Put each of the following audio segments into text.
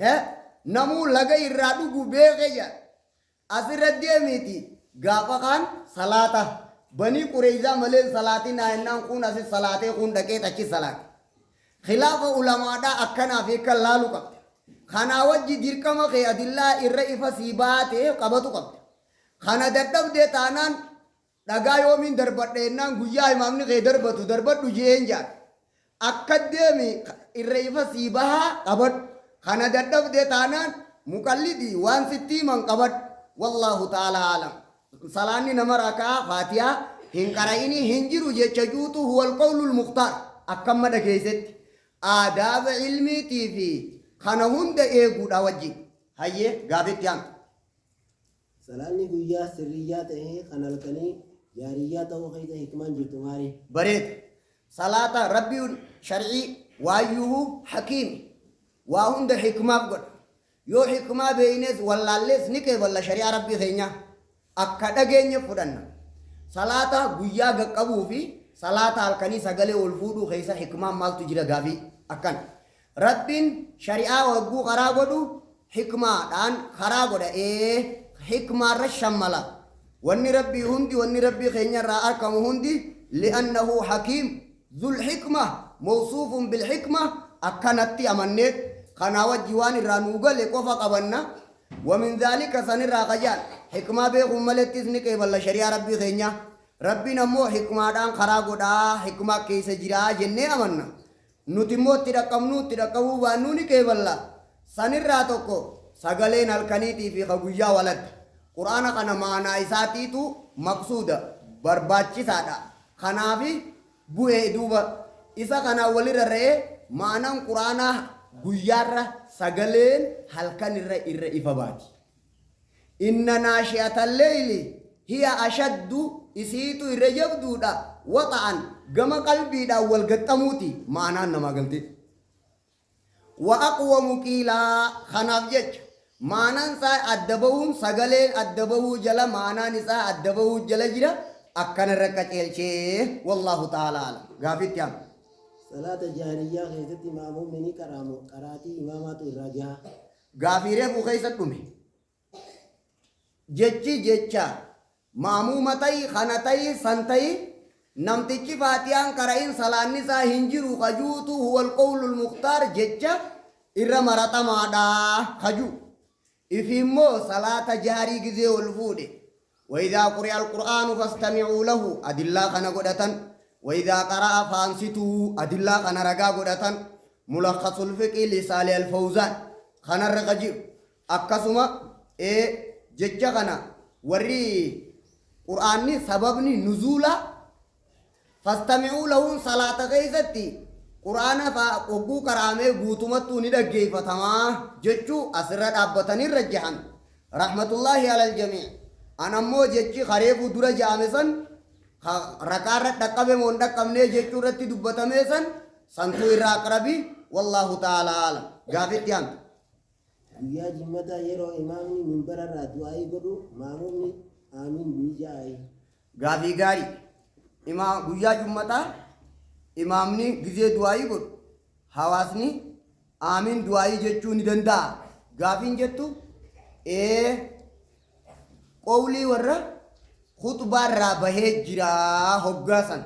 he namuu laga irraa dhugu beekee jedha asirratti deemiti gaafa kaan salaata banii qureeyzaa malee salaatii naannaan kun asis salaatee kun dhaqee achi salaate khilaafa ulamaadhaa akkanaaf eekkan laalu qabde kanaa wajji dirqama kee adillaa irra ifa sii baatee qabatu qabde kana dadhabdee taanaan dhagaa yoomiin darbadheennaan guyyaa imaamni kee darbadhu jeen jaal akka deemi irra ifa sii bahaa qabadhu kana dadhabdee taanaan muqallidii waan sitti himan qabadhu wallahu ta'ala alam salaanni nama rakaa faatiyaa hin qara'inii hin jiru jecha juutu huwal qawlul mukhtaar akkamma dhageessetti aadaaba ilmiitii fi kana hunda eeguudha wajjin hayyee gaafetti haamta salaanni guyyaa sirriyyaa ta'ee kan halkanii jaariyyaa ta'uu keessa hikmaan jirtu maali? bareeda salaata rabbiin shar'ii waayyuu hakiimi waa hunda hikmaaf godha yoo hikmaa beeynes wallaallees ni qeeballa shari'aa rabbii keenya akka dhageenye fudhanna salaata guyyaa gaqqabuu fi salaata halkanii sagalee ol fuudhuu keessa hikmaan maaltu jira gaafii akkan rabbiin shari'aa wagguu karaa godhu hikmaadhaan karaa godha hikmaarra shammala wanni rabbii keenyarraa argamu hundi li'annahu hakiim dhul hikma mawsuufun bil hikma akkanatti amanneet kanaa wajji waan irraa nuu gale qofa qabanna ومن ذلك سنرى قجال حكمة بيقوم ملتس نكي بالله شريعة ربي خينيا ربي نمو حكمة دان خراغو دا حكمة كيس جرا جنة أمنا نتمو ترقمو وانو نكي بالله سنرى توكو سغلين الكنيتي في خبوجا ولد قرآن قنا معنا إساتي تو مقصودة برباچي سادا خنافي بوئي دوبا إسا خنا ولي رأي معنا قرآن guyyaarra sagaleen halkan irra ifa baati inna naashi'atal layli hiya ashaddu isiitu irra jabduudha waxa'an gama qalbiidhaan wal gaxxamuuti maanaan namaa galte wa aqwamu qiilaa kanaaf jecha maanaan isaa adda bahuun sagaleen adda bahuu jala maanaan isaa adda bahuu jala jira akkanarra qaceelchee wallaahu ta'ala alam gaafitti haam صلاة جاهلية خيست إمامهم مني كرامو قراتي إمامات الرجاء غافيره بخيست دمي جچا مامومتاي خنتاي سنتاي نمتچي فاتيان قرائن سلاني سا هنجرو خجوتو هو القول المختار جچا إر مرتا مادا خجو إفهمو صلاة جاري غزي والفود وإذا قرئ القرآن فاستمعوا له أدلا خنا قدتن وإذا قرأ فانصتوا أدلة خنا رجع قدتن ملخص الفقه لصالح الفوزان خنا رجع أكسما جج خنا وري قرآني سببني نزولا فاستمعوا له صلاة غيزتي قرآن فأبو كرامه بوتمتو ندقي فتما ججو أسرد أبتني رجحان رحمة الله على الجميع أنا مو جج خريب درجة عمسن ركارة دكابه مون دكامنه جتورتي دبتاميسن سنتو إراقربي والله تعالى عالم غافت يان يا جمتا يرو إمامي منبر الرادوائي قدو مامومي آمين بيجاي غافي غاري إمام بيا جمتا إمامني غزي دوائي قدو حواسني آمين دوائي جتو ندندا غافين جتو قولي ورّا خطبة رابه جرا هجاسن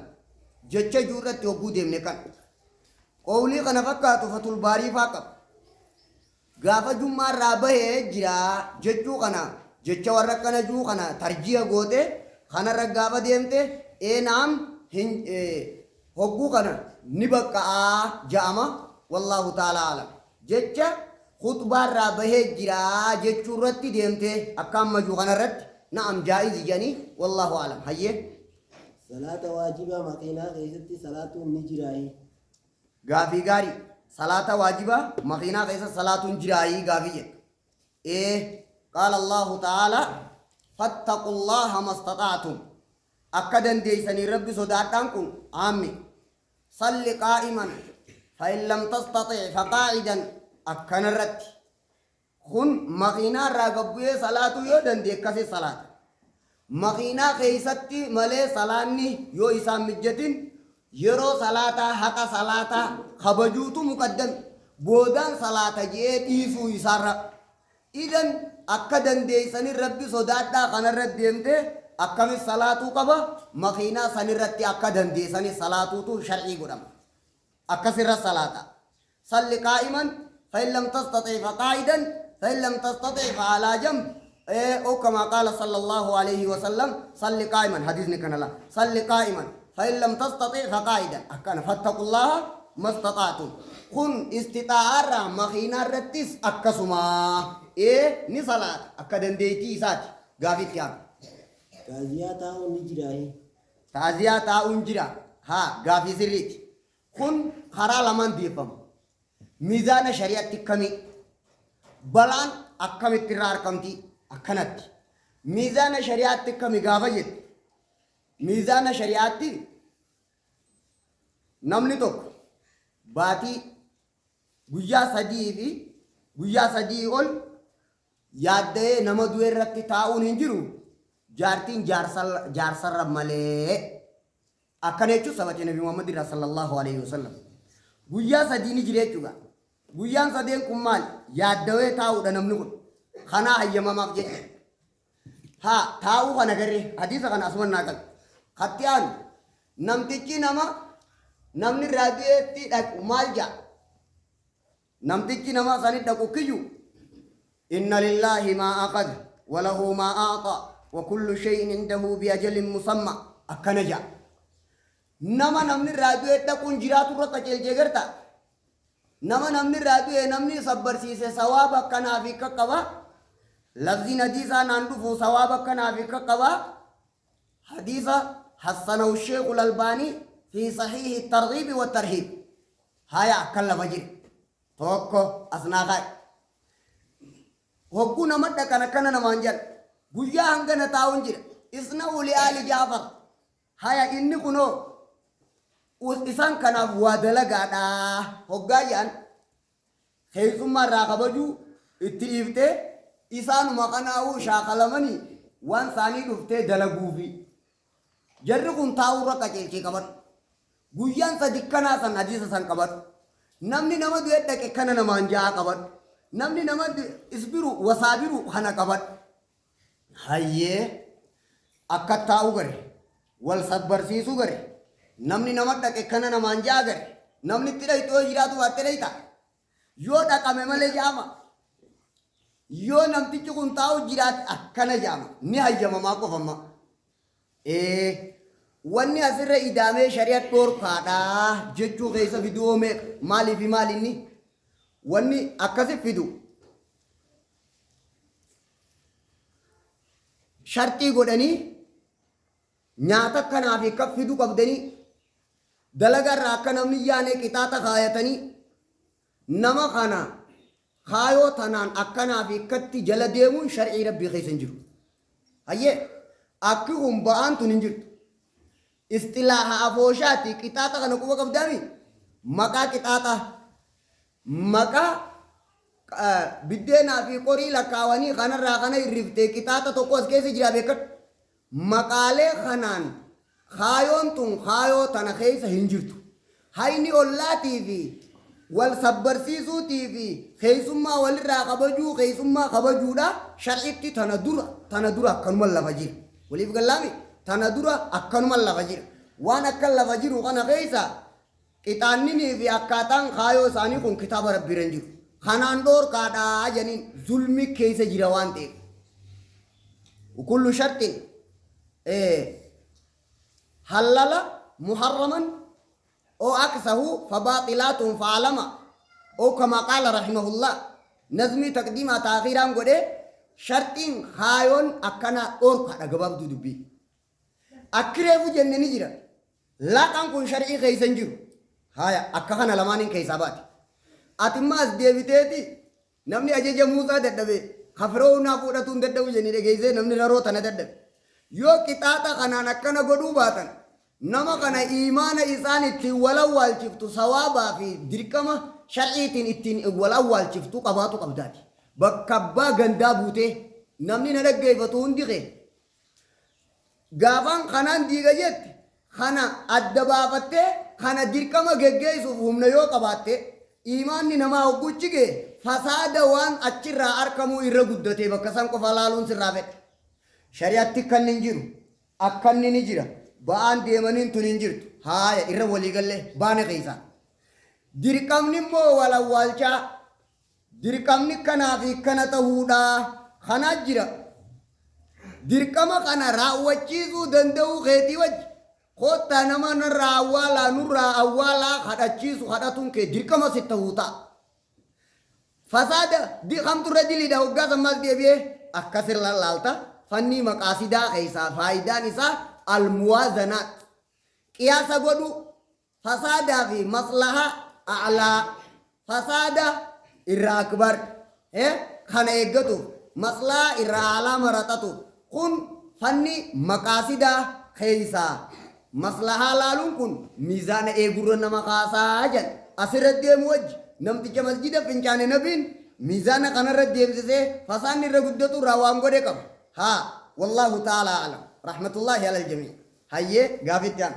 جتة جورة توبو دمنه كان قولي كنا فكاتو فتول باري فاكب غافا جمع رابه جرا جتو كنا جتة ورق كنا جو كنا ترجيح غوته كنا رغافا دمته نام هجو كنا نبكا جاما والله تعالى عالم جتة خطبة رابه جرا جتة رتي دمته أكام مجو كنا رت نعم جائز يعني والله أعلم هيه صلاة واجبة مقينا غيثت صلاة نجراي غافي غاري صلاة واجبة مقينا غيثت صلاة نجراي غافية قال الله تعالى فاتقوا الله ما استطعتم أكدن ديسني ربي صداتنكم عامي صل قائما فإن لم تستطع فقاعدا أكن الرت خن مقينا راقبوه صلاة يودن ديكسي صلاة مقينا خيستي ملي صلاني يو إسام مجتين يرو صلاة حق صلاة خبجوتو مقدم بودان صلاة جيه ديسو يسارة إذن أكدن ديساني ربي صداد دا خان الرد ديمته أكم الصلاة قبا مخينا سنرد أكدن ديساني صلاة تو شرعي قدام أكسر الصلاة صل قائما فإن لم تستطع فقاعدا فإن لم تستطع فعلى جنب أو كما قال صلى الله عليه وسلم صل قائما حديث نكنا لا صل قائما فإن لم تستطع فقاعدا أكن فاتقوا الله ما استطعتم كن استطاعة مخينا الرتيس أكسما ني صلاة أكدن ديتي سات غافي تيام تعزياتا ونجراي تعزياتا ونجرا ها غافي سريت كن خرا لمن ديفم ميزان شريعة كمي بلان أكمل ترار كمتي أكنت ميزان شريعة كمي غافيت ميزان شريعة نمني توك باتي guyyaa sadii fi guyyaa sadii ol yaaddee nama du'e irratti taa'uun hin jiru jaartiin jaarsarra malee akkana jechuun sabati nabi Muhammad irraa sallallahu alaihi wasallam guyyaa sadii ni jira jechuudha guyyaan sadeen kun maal yaaddawee taa'uudha namni kun kanaa hayyamamaaf jecha haa taa'uu kana garee hadiisa kana asuman naa qal kattiyaan namtichi namni irraa du'eetti dhaqu maal jaa نمتجي نما سند كيو إن لله ما أخذ وله ما أعطى وكل شيء عنده بأجل مسمى أكنجا نما نمني رادو تكون جرات ركعة جيرتا نما نمني رادو نمني صبر سيسه ثواب كنا في كقوا لفظ نديسا ناندو فو ثواب كنا في كقوا حديثا حسنه الشيخ الألباني في صحيح الترغيب والترهيب هيا كلا فجر توكو أسناقاي وكونا مدى كان نمانجل قويا هنگنا تاونجر إسنو لآل جعفر هيا إني كنو إسان كان وادلقادا هقايان خيثم راقبجو اتريفته إسان مقناو شاقلمني وان ثاني دفته دلقوفي جرقون تاورا كجلشي كبر قويان صدقنا سن حديث سن كبر namni nama du'e dhaqe kana namaan ja'a qaban namni nama isbiru wasaabiru kana qaban hayyee akka taa'u gare wal sabbarsiisu gare namni nama dhaqe kana namaan ja'a gare namni itti dhayxoo jiraatu waatte dhayta yoo dhaqame malee jaama yoo namtichi kun taa'u jiraate akkana jaama ni hayyamamaa qofamma wanni asirra idamee shari'at dhorkaadha jechuu keessa fiduu meeq maaliif maalinni wanni akkasi fidu shartii godhanii nyaata kanaaf akka fidu qabdanii dalagarraa akka namni yaanee qixaaxa kaayatanii nama kana kaayoo tanaan akkanaaf akkatti jala deemuun shar'ii rabbii keessa hin jiru hayyee akki kun ba'aan tun hin jirtu istilaha afooshati qixaaxa kana quba qabdami maqaa qixaaxa maqaa biddeenaa fi qorii lakkaawanii kanarraa kana irriftee qixaaxa tokko as keessa jira beekadhu maqaalee kanaan kaayoon tun kaayoo tana keessa hin jirtu hayni ollaatii fi wal sabbarsiisuutii fi keessummaa walirraa kabajuu keessummaa kabajuudha shar'itti tana dura akkanuma lafa jira waliif gallaami tana dura akkanuma lafa jira waan akka lafa jiru kana keessa qixaanninii fi akkaataan kaayoo isaanii kun kitaaba rabbiirra jiru kanaan dhoorkaadhaa janiin zulmi keessa jira waan ta'eef kullu shartin halala muharraman oo aksahu fabaxilaatun faalama oo kama qaala rahimahullah nazmi taqdiima taakhiraan godhe shartiin kaayoon akkana dhoorkaadha gabaabduu dubbii akkireefu jenne ni jira laqaan kun shar'ii keessa hin jiru haya akka kana lamaaniin keessaa baate atimmaas deebiteeti namni ajaja Muusaa dadhabe kafiroo naa fuudhatuun dadhabu jennee dhageessee namni raroo tana dadhabe yoo qixaaxa kanaan akkana godhuu baatan nama kana iimaana isaan ittiin walawwaalchiftu sawaabaa fi dirqama shar'iitiin ittiin walawwaalchiftu qabaatu qabdaati bakka abbaa gandaa buutee namni na dhaggeeffatu hundi kee gaafaan kanaan diiga jette kana adda baafattee kana dirqama geggeessuuf humna yoo qabaatte imaanni namaa hogguchige fasaada waan achirraa arkamuu irra guddatee bakka san qofa laaluun sirraa fedhe. Shari'atti kan hin jiru akka inni ni jira ba'aan deemaniin tun hin jirtu haaya irra waliigallee baane keessaa. Dirqamni immoo walawwaalchaa dirqamni kanaa fi kana ta'uudhaa kanaa jira. Dirqama kana raawwachiisuu danda'uu keetii wajji kottaa nama nurraa awwaalaa kadhachiisu kadhatuun kee dirqama si ta'uu ta'a. Fasaada hamturra diliidha hoggaa sammas deebi'ee akkasirra laalta fanni maqaasidaa keessaa faayidaan isaa almuwaazanaat qiyaasa godhu fasaadaa fi maslahaa a'laa fasaada irraa akbar kana eeggatuuf maslahaa irraa alaa maratatu kun fanni maqaasidaa keessaa maslahaa laaluun kun miizaana eegurra nama kaasaa jedha asirratti deemu wajji namticha masjida fincaane nabiin miizaana kanarratti deemsisee fasaanni irra guddatu irraa waan godhe qaba haa wallaahu ta'ala alam rahmatullahi alal jamii hayyee gaafitti aan